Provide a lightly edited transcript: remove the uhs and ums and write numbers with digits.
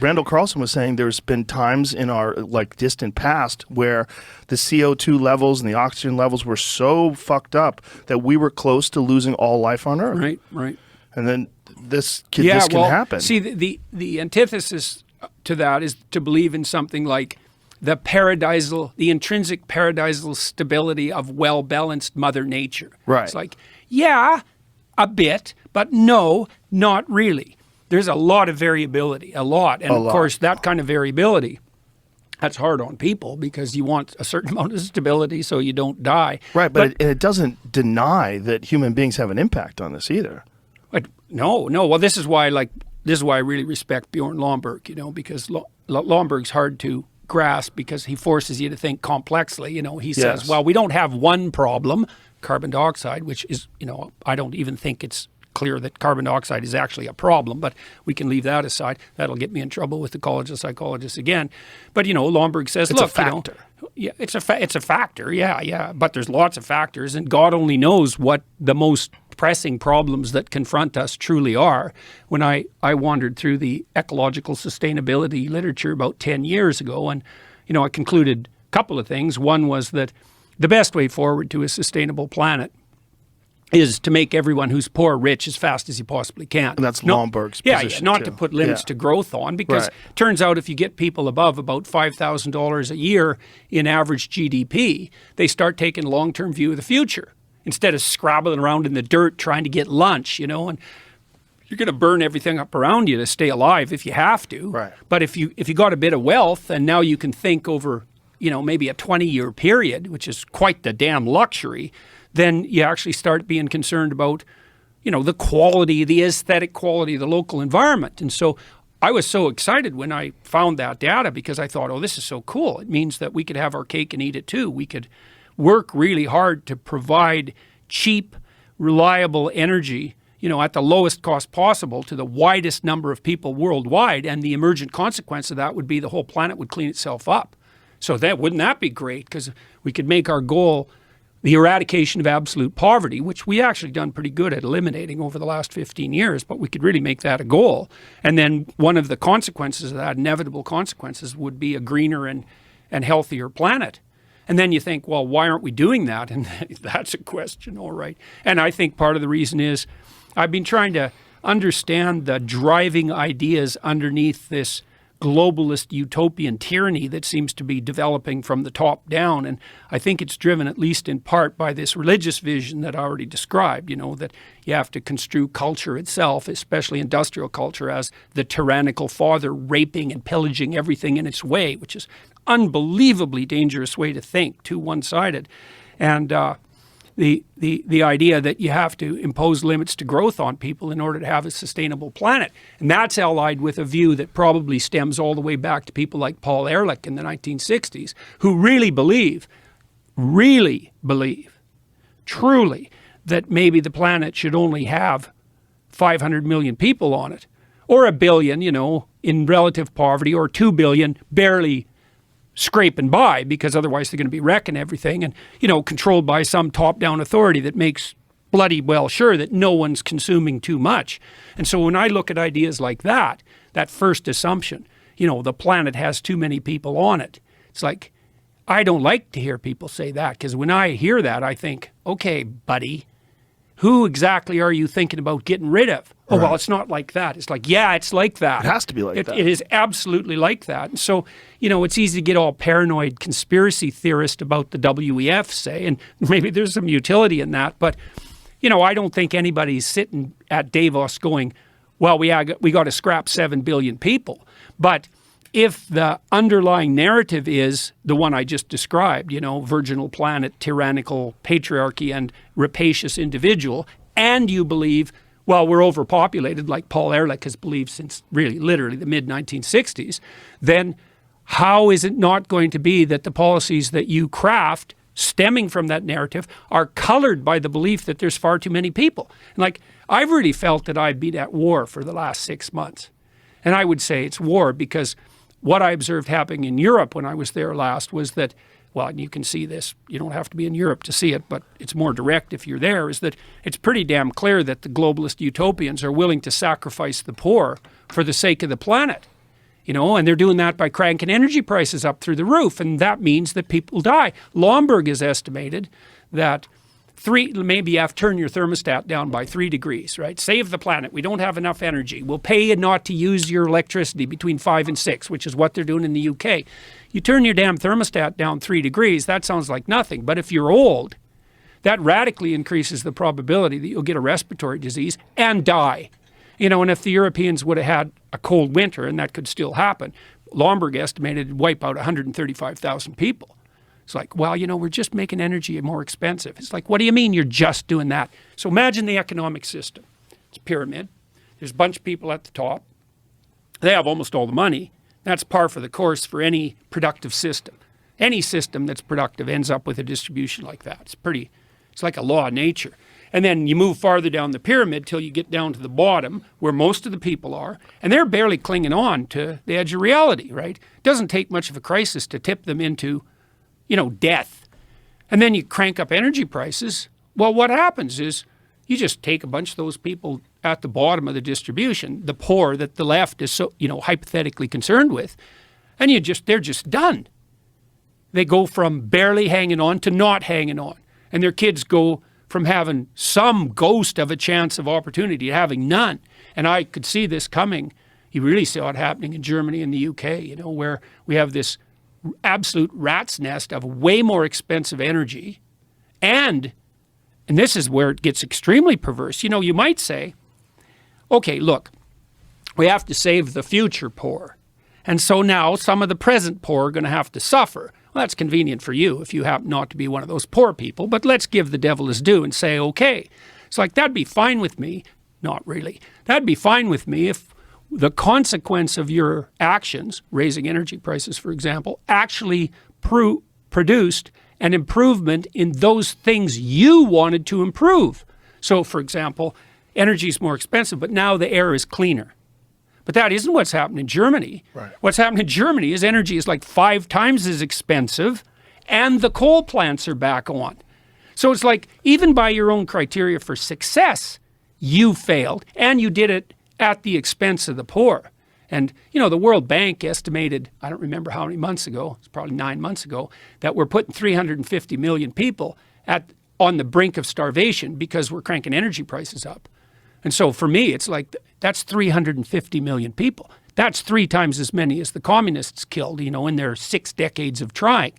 Randall Carlson was saying there's been times in our like distant past where the CO2 levels and the oxygen levels were so fucked up that we were close to losing all life on Earth. Right. And then this can happen. See, the antithesis to that is to believe in something like the intrinsic paradisal stability of well-balanced Mother Nature. Right. It's like, yeah, a bit, but no, not really. There's a lot of variability, of course, that kind of variability, that's hard on people because you want a certain amount of stability so you don't die. Right, but it doesn't deny that human beings have an impact on this either. No. Well, this is why I really respect Bjorn Lomborg, because Lomborg's hard to grasp because he forces you to think complexly. He says, well, we don't have one problem, carbon dioxide, which is, I don't even think it's clear that carbon dioxide is actually a problem, but we can leave that aside. That'll get me in trouble with the College of Psychologists again. But, Lomborg says, it's a factor. Yeah, it's a factor, yeah. But there's lots of factors, and God only knows what the most pressing problems that confront us truly are. When I wandered through the ecological sustainability literature about 10 years ago, and, I concluded a couple of things. One was that the best way forward to a sustainable planet is to make everyone who's poor rich as fast as you possibly can. And that's Lomborg's position, not to put limits to growth on, because it turns out if you get people above about $5,000 a year in average GDP, they start taking a long-term view of the future instead of scrabbling around in the dirt trying to get lunch, and you're going to burn everything up around you to stay alive if you have to. Right. But if you got a bit of wealth and now you can think over, maybe a 20-year period, which is quite the damn luxury, then you actually start being concerned about, the quality, the aesthetic quality of the local environment. And so I was so excited when I found that data because I thought, this is so cool. It means that we could have our cake and eat it too. We could work really hard to provide cheap, reliable energy, at the lowest cost possible to the widest number of people worldwide. And the emergent consequence of that would be the whole planet would clean itself up. So wouldn't that be great? Because we could make our goal the eradication of absolute poverty, which we actually done pretty good at eliminating over the last 15 years, but we could really make that a goal. And then one of the consequences of that, inevitable consequences, would be a greener and healthier planet. And then you think, well, why aren't we doing that? And that's a question, all right. And I think part of the reason is I've been trying to understand the driving ideas underneath this globalist utopian tyranny that seems to be developing from the top down. And I think it's driven at least in part by this religious vision that I already described, that you have to construe culture itself, especially industrial culture, as the tyrannical father raping and pillaging everything in its way, which is an unbelievably dangerous way to think, too one-sided. And the idea that you have to impose limits to growth on people in order to have a sustainable planet. And that's allied with a view that probably stems all the way back to people like Paul Ehrlich in the 1960s, who really believe, truly, that maybe the planet should only have 500 million people on it, or a billion, in relative poverty, or 2 billion barely scraping by, because otherwise they're going to be wrecking everything and, controlled by some top-down authority that makes bloody well sure that no one's consuming too much. And so when I look at ideas like that first assumption, the planet has too many people on it, it's like, I don't like to hear people say that, because when I hear that, I think, okay, buddy, who exactly are you thinking about getting rid of? Oh, well, it's not like that. It's like, yeah, it's like that. It has to be like that. It is absolutely like that. And so, it's easy to get all paranoid conspiracy theorist about the WEF, say, and maybe there's some utility in that. But, I don't think anybody's sitting at Davos going, well, we got to scrap 7 billion people. But if the underlying narrative is the one I just described, virginal planet, tyrannical patriarchy, and rapacious individual, and you believe, well, we're overpopulated like Paul Ehrlich has believed since really literally the mid-1960s, then how is it not going to be that the policies that you craft stemming from that narrative are colored by the belief that there's far too many people? And I've really felt that I've been at war for the last 6 months. And I would say it's war because what I observed happening in Europe when I was there last was that, well, and you can see this, you don't have to be in Europe to see it, but it's more direct if you're there, is that it's pretty damn clear that the globalist utopians are willing to sacrifice the poor for the sake of the planet. You know, and they're doing that by cranking energy prices up through the roof, and that means that people die. Lomberg has estimated that maybe you have to turn your thermostat down by 3 degrees, right? Save the planet. We don't have enough energy. We'll pay you not to use your electricity between 5 and 6, which is what they're doing in the UK. You turn your damn thermostat down 3 degrees, that sounds like nothing. But if you're old, that radically increases the probability that you'll get a respiratory disease and die. You know, and if the Europeans would have had a cold winter, and that could still happen, Lomberg estimated it'd wipe out 135,000 people. It's like, well, you know, we're just making energy more expensive. It's like, what do you mean you're just doing that? So imagine the economic system. It's a pyramid. There's a bunch of people at the top. They have almost all the money. That's par for the course for any productive system. Any system that's productive ends up with a distribution like that. It's like a law of nature. And then you move farther down the pyramid till you get down to the bottom where most of the people are, and they're barely clinging on to the edge of reality, right? It doesn't take much of a crisis to tip them into, you know, death. And then you crank up energy prices. Well, what happens is you just take a bunch of those people at the bottom of the distribution, the poor that the left is so, you know, hypothetically concerned with, and they're just done. They go from barely hanging on to not hanging on. And their kids go from having some ghost of a chance of opportunity to having none. And I could see this coming. You really saw it happening in Germany and the UK, you know, where we have this absolute rat's nest of way more expensive energy. And this is where it gets extremely perverse. You know, you might say, okay, look, we have to save the future poor. And so now some of the present poor are going to have to suffer. Well, that's convenient for you if you happen not to be one of those poor people, but let's give the devil his due and say, okay. It's like, that'd be fine with me. Not really. That'd be fine with me if the consequence of your actions, raising energy prices, for example, actually produced an improvement in those things you wanted to improve. So, for example, energy is more expensive, but now the air is cleaner. But that isn't what's happened in Germany. Right. What's happened in Germany is energy is like 5 times as expensive, and the coal plants are back on. So it's like, even by your own criteria for success, you failed, and you did it at the expense of the poor. And, you know, the World Bank estimated, I don't remember how many months ago, it's probably 9 months ago, that we're putting 350 million people on the brink of starvation because we're cranking energy prices up. And so for me, it's like, that's 350 million people. That's 3 times as many as the communists killed, you know, in their 6 decades of trying.